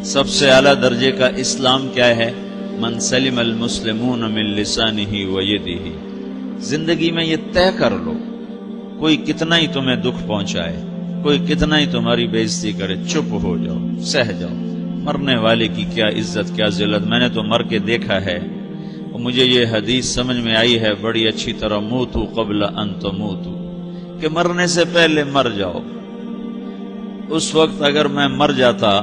سب سے اعلیٰ درجے کا اسلام کیا ہے؟ من سلم المسلمون من لسانہ و یدہ۔ زندگی میں یہ طے کر لو، کوئی کتنا ہی تمہیں دکھ پہنچائے، کوئی کتنا ہی تمہاری بےعزتی کرے، چپ ہو جاؤ، سہ جاؤ۔ مرنے والے کی کیا عزت، کیا ذلت، میں نے تو مر کے دیکھا ہے، اور مجھے یہ حدیث سمجھ میں آئی ہے بڑی اچھی طرح، موتو قبل ان تموتو، کہ مرنے سے پہلے مر جاؤ۔ اس وقت اگر میں مر جاتا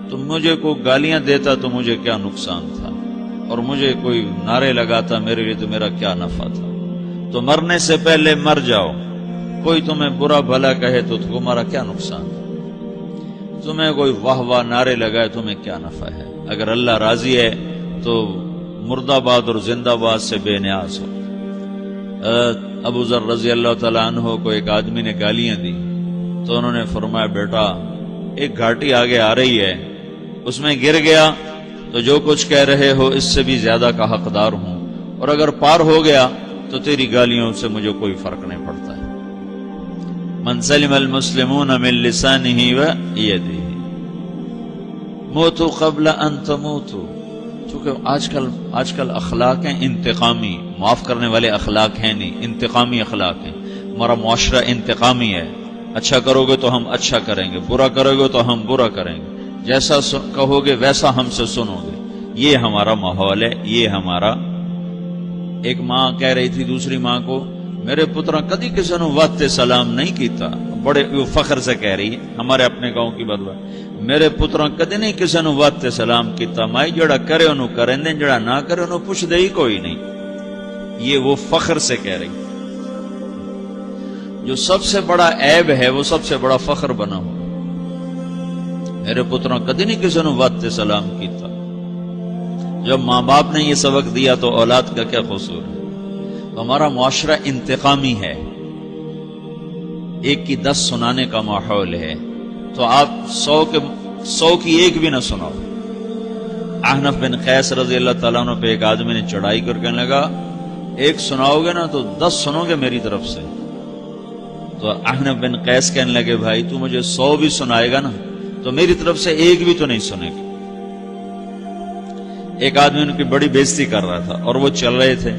تو مجھے کوئی گالیاں دیتا تو مجھے کیا نقصان تھا، اور مجھے کوئی نعرے لگاتا میرے لیے تو میرا کیا نفع تھا۔ تو مرنے سے پہلے مر جاؤ، کوئی تمہیں برا بھلا کہے تو تمہارا کیا نقصان ہے، تمہیں کوئی واہ واہ نعرے لگائے تمہیں کیا نفع ہے۔ اگر اللہ راضی ہے تو مرد آباد اور زندہ باد سے بے نیاز ہو۔ ابو ذر رضی اللہ تعالیٰ عنہ کو ایک آدمی نے گالیاں دی تو انہوں نے فرمایا، بیٹا ایک گھاٹی آگے آ رہی ہے، اس میں گر گیا تو جو کچھ کہہ رہے ہو اس سے بھی زیادہ کا حقدار ہوں، اور اگر پار ہو گیا تو تیری گالیوں سے مجھے کوئی فرق نہیں پڑتا ہے۔ من سلم المسلمون من لسانہ و یدہ موتوا قبل ان تموتوا۔ چونکہ آج کل اخلاق ہیں انتقامی، معاف کرنے والے اخلاق ہیں نہیں، انتقامی اخلاق ہیں۔ ہمارا معاشرہ انتقامی ہے، اچھا کرو گے تو ہم اچھا کریں گے، برا کرو گے تو ہم برا کریں گے، جیسا کہو گے ویسا ہم سے سنو گے۔ یہ ہمارا ماحول ہے، یہ ہمارا۔ ایک ماں کہہ رہی تھی دوسری ماں کو، میرے پترا کدی کسی نے واسطے سلام نہیں کیتا، بڑے فخر سے کہہ رہی ہے، ہمارے اپنے گاؤں کی بات، میرے پترا کدی نہیں کسی نے واسطے سلام کیتا، مائی جڑا کرے انہوں کریں دیں، جڑا نہ کرے انہوں پوچھ دے ہی کوئی نہیں۔ یہ وہ فخر سے کہہ رہی، جو سب سے بڑا عیب ہے وہ سب سے بڑا فخر بنا ہوا۔ میرے پترا کدی نہیں کسی نے واسطے سلام کیتا۔ جب ماں باپ نے یہ سبق دیا تو اولاد کا کیا قصور ہے؟ ہمارا معاشرہ انتقامی ہے، ایک کی 10 سنانے کا ماحول ہے، تو آپ 100 کی ایک بھی نہ سناؤ۔ احنف بن قیس رضی اللہ تعالیٰ عنہ پہ ایک آدمی نے چڑھائی کر کہنے لگا، ایک سناؤ گے نا تو 10 سنو گے میری طرف سے۔ تو احنف بن قیس کہنے لگے، بھائی تو مجھے 100 بھی سنائے گا نا تو میری طرف سے ایک بھی تو نہیں سنے گا۔ ایک آدمی ان کی بڑی بےزتی کر رہا تھا اور وہ چل رہے تھے،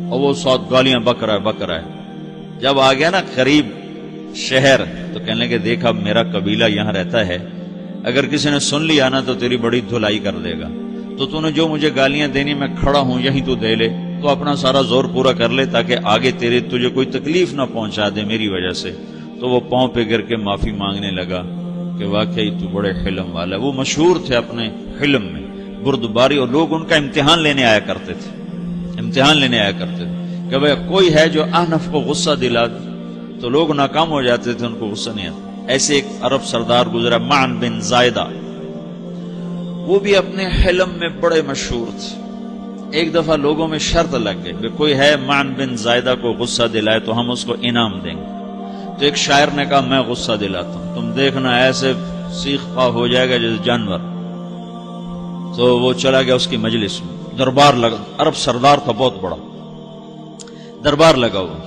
اور وہ 100 گالیاں بک رہا ہے۔ جب آ گیا نا قریب شہر تو کہنے لگے، دیکھا میرا قبیلہ یہاں رہتا ہے، اگر کسی نے سن لیا نا تو تیری بڑی دھلائی کر دے گا، تو نے جو مجھے گالیاں دینی میں کھڑا ہوں یہیں تو دے لے، تو اپنا سارا زور پورا کر لے تاکہ آگے تجھے کوئی تکلیف نہ پہنچا دے میری وجہ سے۔ تو وہ پاؤں پہ گر کے معافی مانگنے لگا کہ واقعی تو بڑے حلم والا ہے۔ وہ مشہور تھے اپنے حلم میں، بردباری، اور لوگ ان کا امتحان لینے آیا کرتے تھے، کہ بھئی کوئی ہے جو احنف کو غصہ دلا دے، تو لوگ ناکام ہو جاتے تھے، ان کو غصہ نہیں آتا۔ ایسے ایک عرب سردار گزرا، معن بن زائدہ، وہ بھی اپنے حلم میں بڑے مشہور تھے۔ ایک دفعہ لوگوں میں شرط لگ گئی کہ کوئی ہے معن بن زائدہ کو غصہ دلائے تو ہم اس کو انعام دیں گے۔ تو ایک شاعر نے کہا، میں غصہ دلاتا ہوں، تم دیکھنا ایسے سیخ پا ہو جائے گا جیسے جانور۔ تو وہ چلا گیا اس کی مجلس میں، دربار لگا، عرب سردار تھا بہت بڑا، دربار لگا ہوا،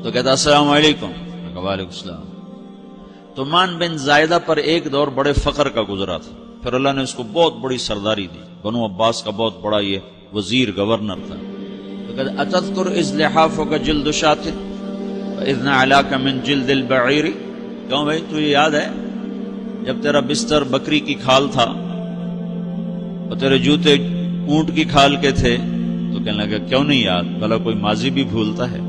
تو کہتا السلام علیکم، وعلیکم السلام۔ تو معن بن زائدہ پر ایک دور بڑے فقر کا گزرا تھا، پھر اللہ نے اس کو بہت بڑی سرداری دی، بنو عباس کا بہت بڑا یہ وزیر گورنر تھا۔ تو کہتا اتذکر اذ لحافک جلد شاۃ واذ نعلاک من جلد البعیر، کیوں بھائی تجھے یاد ہے جب تیرا بستر بکری کی کھال تھا اور تیرے جوتے اونٹ کی کھال کے تھے؟ تو کہنے لگا کیوں نہیں یاد، بھلا کوئی ماضی بھی بھولتا ہے؟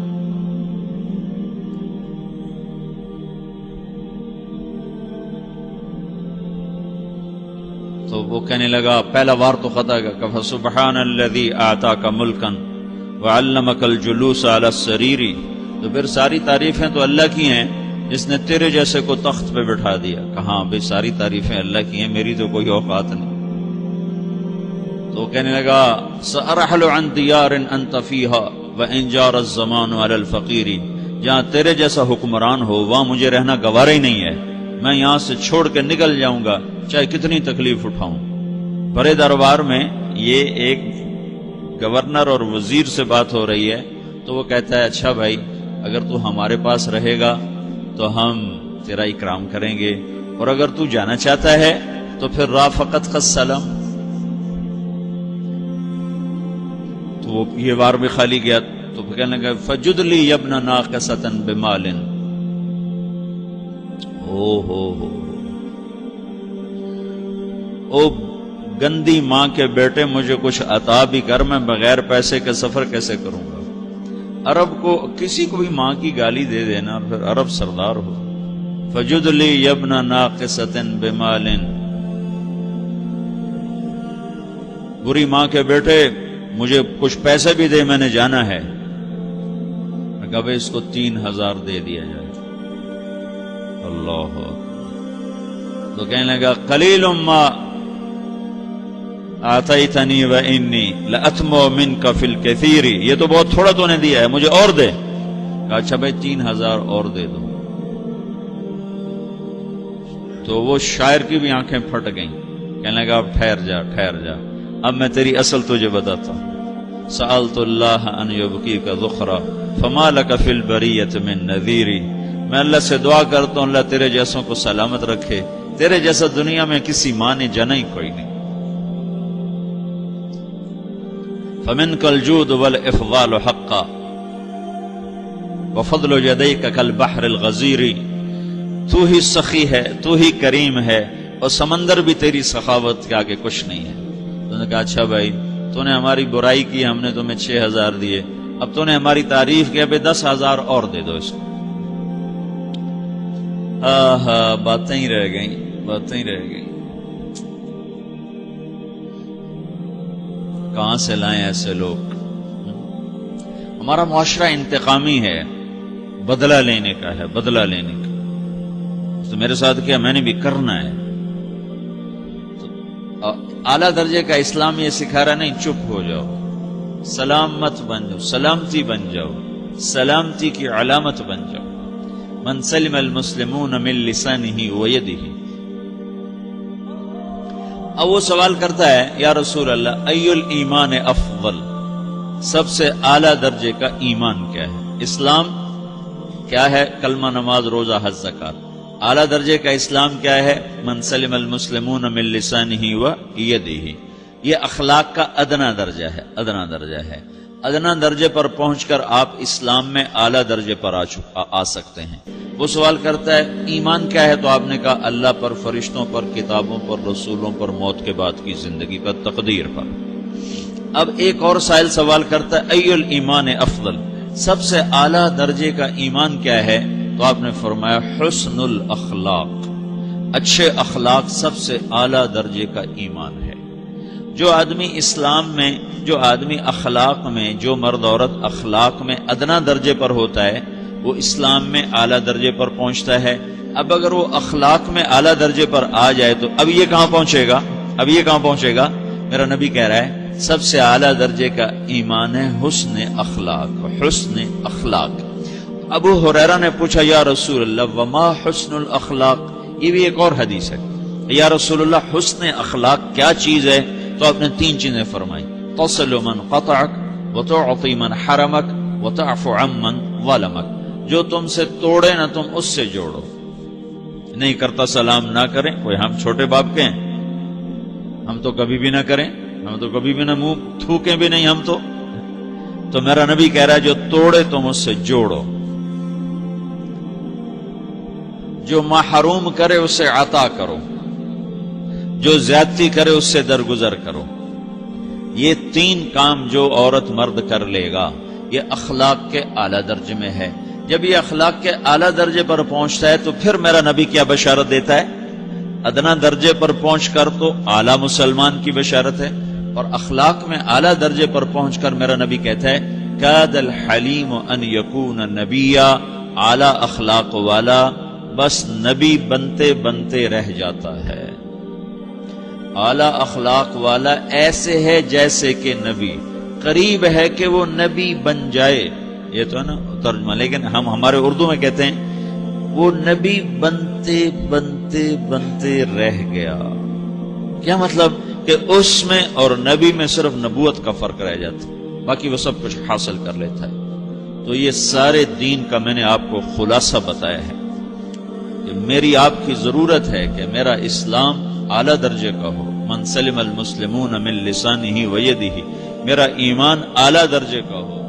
تو وہ کہنے لگا پہلا وار تو خطا گیا، کہ فسبحان الذی آتاک ملکا وعلمک الجلوس علی السریر۔ تو پھر ساری تعریفیں تو اللہ کی ہیں جس نے تیرے جیسے کو تخت پہ بٹھا دیا۔ کہاں بھئی ساری تعریفیں اللہ کی ہیں، میری تو کوئی اوقات نہیں۔ تو کہنے لگا سأرحل عن دیار انت فیہا وان جار الزمان علی الفقیر، جہاں تیرے جیسا حکمران ہو وہاں مجھے رہنا گوارا ہی نہیں ہے، میں یہاں سے چھوڑ کے نکل جاؤں گا چاہے کتنی تکلیف اٹھاؤں۔ بڑے دربار میں یہ ایک گورنر اور وزیر سے بات ہو رہی ہے، تو وہ کہتا ہے اچھا بھائی اگر تو ہمارے پاس رہے گا تو ہم تیرا اکرام کریں گے، اور اگر تو جانا چاہتا ہے تو پھر رافقت کا سلام، تو وہ یہ وار بھی خالی گیا تو پھر کہنے لگا فجد لی یبن ناقصۃ بمال، او گندی ماں کے بیٹے مجھے کچھ عطا بھی کر، میں بغیر پیسے کے سفر کیسے کروں گا؟ عرب کو کسی کو بھی ماں کی گالی دے دینا پھر عرب سردار ہو. فجد لی یبن ناقصۃ بمال، بری ماں کے بیٹے مجھے کچھ پیسے بھی دے، میں نے جانا ہے. میں کہا بھائی اس کو 3000 دے دیا جائے. اللہ تو کہنے لگا قلیل ما آتیتنی و انی لأتمو منک فی الکثیر، یہ تو بہت تھوڑا تو نے دیا ہے، مجھے اور دے. کہا اچھا بھائی 3000 اور دے دو. تو وہ شاعر کی بھی آنکھیں پھٹ گئیں. کہنے لگا اب ٹھہر جا ٹھہر جا، اب میں تیری اصل تجھے بتاتا ہوں. سألت اللہ ان یبقیک ذخرا فما لک فی البریۃ من نذیر، میں اللہ سے دعا کرتا ہوں اللہ تیرے جیسوں کو سلامت رکھے، تیرے جیسا دنیا میں کسی ماں نے جنا ہی کوئی نہیں. فمنک الجود والافضال حقا وفضل یدیک کالبحر الغزیر، تو ہی سخی ہے، تو ہی کریم ہے، اور سمندر بھی تیری سخاوت کے آگے کچھ نہیں ہے. تو نے کہا اچھا بھائی تو نے ہماری برائی کی، ہم نے تمہیں 6000 دیے، اب تو نے ہماری تعریف کی، اب 10,000 اور دے دو اس کو. باتیں ہی رہ گئیں، باتیں ہی رہ گئیں. کہاں سے لائیں ایسے لوگ؟ ہمارا معاشرہ انتقامی ہے، بدلہ لینے کا ہے، بدلہ لینے کا. تو میرے ساتھ کیا میں نے بھی کرنا ہے. اعلیٰ درجے کا اسلام یہ سکھا رہا نہیں چپ ہو جاؤ، سلامت بن جاؤ، سلامتی بن جاؤ، سلامتی کی علامت بن جاؤ. من سلم المسلمون من لسانہ ویدہ. اب وہ سوال کرتا ہے یا رسول اللہ ای الایمان افضل، سب سے اعلیٰ درجے کا ایمان کیا ہے؟ اسلام کیا ہے؟ کلمہ، نماز، روزہ، حج، زکات. اعلیٰ درجے کا اسلام کیا ہے؟ من سلم المسلمون من لسانہ و یدہ. یہ اخلاق کا ادنا درجہ ہے، ادنا درجہ ہے. ادنا درجے پر پہنچ کر آپ اسلام میں اعلیٰ درجے پر آ سکتے ہیں. وہ سوال کرتا ہے ایمان کیا ہے؟ تو آپ نے کہا اللہ پر، فرشتوں پر، کتابوں پر، رسولوں پر، موت کے بعد کی زندگی پر، تقدیر پر. اب ایک اور سائل سوال کرتا ہے ای الایمان افضل، سب سے اعلیٰ درجے کا ایمان کیا ہے؟ تو آپ نے فرمایا حسن الاخلاق، اچھے اخلاق سب سے اعلیٰ درجے کا ایمان ہے. جو آدمی اسلام میں، جو آدمی اخلاق میں، جو مرد عورت اخلاق میں ادنا درجے پر ہوتا ہے وہ اسلام میں اعلیٰ درجے پر پہنچتا ہے. اب اگر وہ اخلاق میں اعلیٰ درجے پر آ جائے تو اب یہ کہاں پہنچے گا؟ اب یہ کہاں پہنچے گا؟ میرا نبی کہہ رہا ہے سب سے اعلیٰ درجے کا ایمان ہے حسن اخلاق، حسن اخلاق. ابو ہریرہ نے پوچھا یا رسول اللہ وما حسن الاخلاق، یہ بھی ایک اور حدیث ہے. یا رسول اللہ حسن اخلاق کیا چیز ہے؟ تو آپ نے 3 چیزیں فرمائی، تصل من قطعک وتعطی من حرمک وتعفو عمن ظلمک. جو تم سے توڑے نہ تم اس سے جوڑو. نہیں کرتا سلام نہ کریں، کوئی ہم چھوٹے باپ کے ہیں؟ ہم تو کبھی بھی نہ کریں، ہم تو کبھی بھی نہ منہ تھوکیں بھی نہیں ہم تو میرا نبی کہہ رہا ہے جو توڑے تم اس سے جوڑو، جو محروم کرے اسے عطا کرو، جو زیادتی کرے اس سے درگزر کرو. یہ 3 کام جو عورت مرد کر لے گا یہ اخلاق کے اعلیٰ درجے میں ہے. جب یہ اخلاق کے اعلیٰ درجے پر پہنچتا ہے تو پھر میرا نبی کیا بشارت دیتا ہے؟ ادنا درجے پر پہنچ کر تو اعلیٰ مسلمان کی بشارت ہے، اور اخلاق میں اعلیٰ درجے پر پہنچ کر میرا نبی کہتا ہے کاد الحلیم ان یکون نبیا، اعلیٰ اخلاق والا بس نبی بنتے بنتے رہ جاتا ہے. اعلیٰ اخلاق والا ایسے ہے جیسے کہ نبی، قریب ہے کہ وہ نبی بن جائے. یہ تو ہے نا ترجمہ، لیکن ہم ہمارے اردو میں کہتے ہیں وہ نبی بنتے بنتے بنتے رہ گیا. کیا مطلب؟ کہ اس میں اور نبی میں صرف نبوت کا فرق رہ جاتا، باقی وہ سب کچھ حاصل کر لیتا ہے. تو یہ سارے دین کا میں نے آپ کو خلاصہ بتایا ہے کہ میری آپ کی ضرورت ہے کہ میرا اسلام اعلیٰ درجے کا ہو، من سلم المسلمون من لسانہ و یدہ، میرا ایمان اعلیٰ درجے کا ہو،